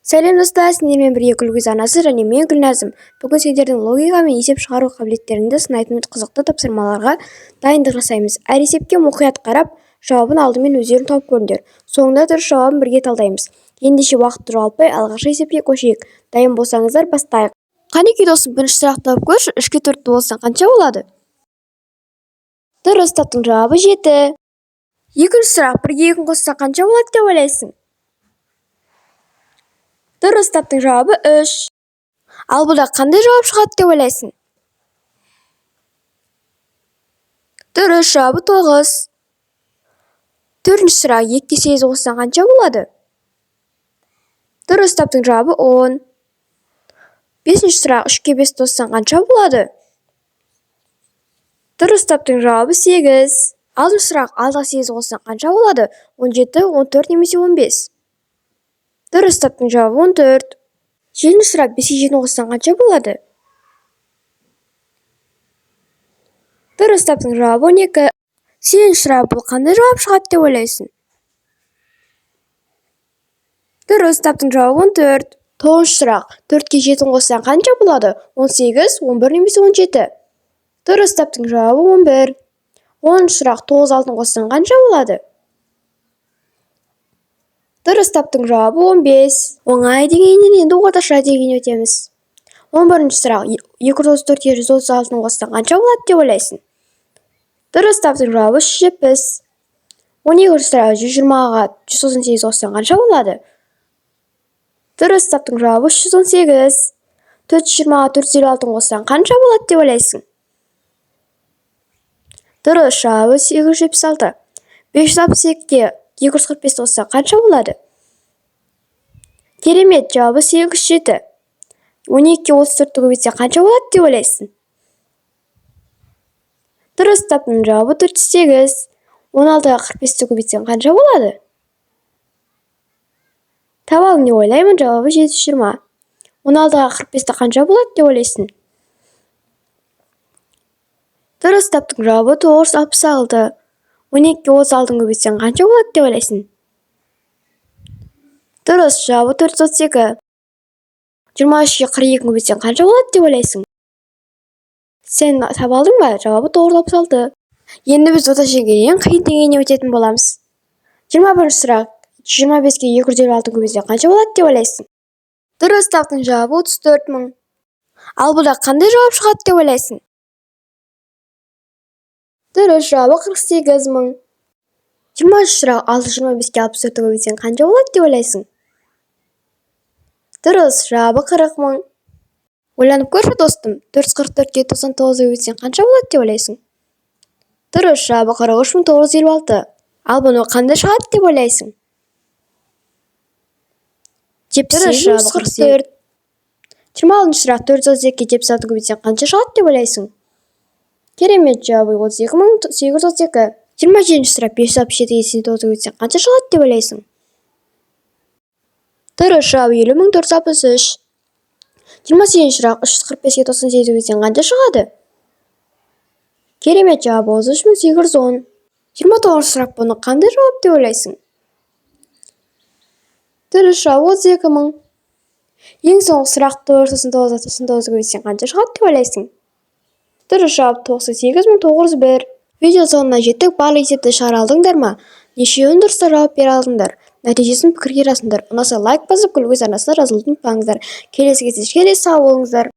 Сәлем достар, сендермен бірге Гүлгүз анасы және мен Гүлназым. Бүгін сендердің логика мен есеп шығару қабілеттеріңді сынайтын қызықты тапсырмаларға дайындық жасаймыз. Әр есепке мұқият қарап, жауабын алдымен өздерің тауып көріңдер. Соңында дұрыс жауабын бірге талдаймыз. Ендеше уақыт жоғалтпай алғашқы есепке көшейік. Дайын болсаңыздар бастайық. Қанекей досым, бірінші сұрақты тауып көрші, 3-ке 4 болсаң қанша болады? Дұрыс, таптың жауабы 7. Екінші сұрақ, 1-ге 2 қоссаң қанша болады деп ойлайсың? Дұрыс, таптың жауабы 3. Ал бұда қандай жауап шығады деп ойлайсың? Дұрыс, жауабы 9. Төртінші сұрақ, 2-ге 8 қоссаң қанша болады? Дұрыс, таптың жауабы 10. Бесінші сұрақ, 3-ге 5 қоссаң қанша болады? Дұрыс, таптың жауабы 8. Алтыншы сұрақ, 6-ға 8 қоссаң қанша болады? 17, 14 немесе 15? Дұрыс, таптың жауабы 14. Жетінші сұрақ, 5-ге 7 қоссаң қанша болады? Дұрыс, таптың жауабы 12. Сегізінші сұрақ, бұл қандай жауап шығады деп ойлайсың? Дұрыс, таптың жауабы 14. Тоғызыншы сұрақ, 4-ге 7 қоссаң қанша болады? 18, 11 немесе 17? Дұрыс, таптың жауабы 11. Оныншы сұрақ, 9-ға 6 қоссаң қанша болады? Дұрыс, таптың жауабы 15. Оңай дегеннен енді орташа дегенге өтеміз. 11-ші сұрақ, 234-ге 136 қоссаң қанша болады деп ойлайсың? Дұрыс, таптың жауабы 170. 12-ші сұрақ, 120-ға 198 қоссаң қанша болады? Дұрыс, таптың жауабы 318. 420-ға 456 қоссаң қанша болады деп ойлайсың? Дұрыс, жауабы 876. 562-ге 245 қоссаң қанша болады? Керемет, жауабы 807. 12-ге 34-ті көбейтсең қанша болады деп ойлайсың? Дұрыс, таптың жауабы 408. 16-ға 45-ті көбейтсең қанша болады? Табалың деп ойлаймын, жауабы 720. 16-ға 45-ті қанша болады деп ойлайсың? Дұрыс, таптың жауабы 966. 12-ге 36-ны көбейтсең қанша болады деп ойлайсың? Дұрыс, жауабы 432. 23-ге 42-ні көбейтсең қанша болады деп ойлайсың? Сен таба алдың ба? Жауабы 966. Енді біз орташеге ең қиын деңгейіне өтетін боламыз. 21-ші сұрақ, 25-ге 256-ны көбейтсең қанша болады деп ойлайсың? Дұрыс, таптың жауабы 34 000. Ал бұда қандай жауап шығады деп ойлайсың? Дұрыс, жауабы 48 000. 20-ші сұрақ, 625-ге 64-ті көбейтсең қанша болады деп ойлайсың? Дұрыс, жауабы 40 000. Ойланып көрші достым, 444-ге 99-ды көбейтсең қанша болады деп ойлайсың? Дұрыс, жауабы 43 956. Ал бұны қандай шығады деп ойлайсың? Дұрыс, жауабы 44. 26-ші сұрақ, 432-ге 76-ды көбейтсең қанша шығады деп ойлайсың? Керемет, жауабы 32 832. 27-ші сұрақ, 567-ге 79-ды көбейтсең қанша шығады деп ойлайсың? Дұрыс, жауабы 70 463. 28-ші сұрақ, 345-ге 98-ді көбейтсең қанша шығады? Керемет, жауабы 33 810. 29-ші сұрақ, бұны қандай жауап деп ойлайсың? Дұрыс, жауабы 32 000. Ең соңғы сұрақ, 499-ға 99-ды көбейтсең қанша шығады деп ойлайсың? Дұрыс, жауап 98 901. Видео соңына жеттік, барлық есепті шығара алдыңдар ма? Нешеуін дұрыста жауап бере алдыңдар? Нәтижесін пікірге жазыңдар. Ұнаса лайк басып, Гүлгүз арнасына жазылуды ұмытпаңыздар. Келесі кездескенше сау болыңыздар.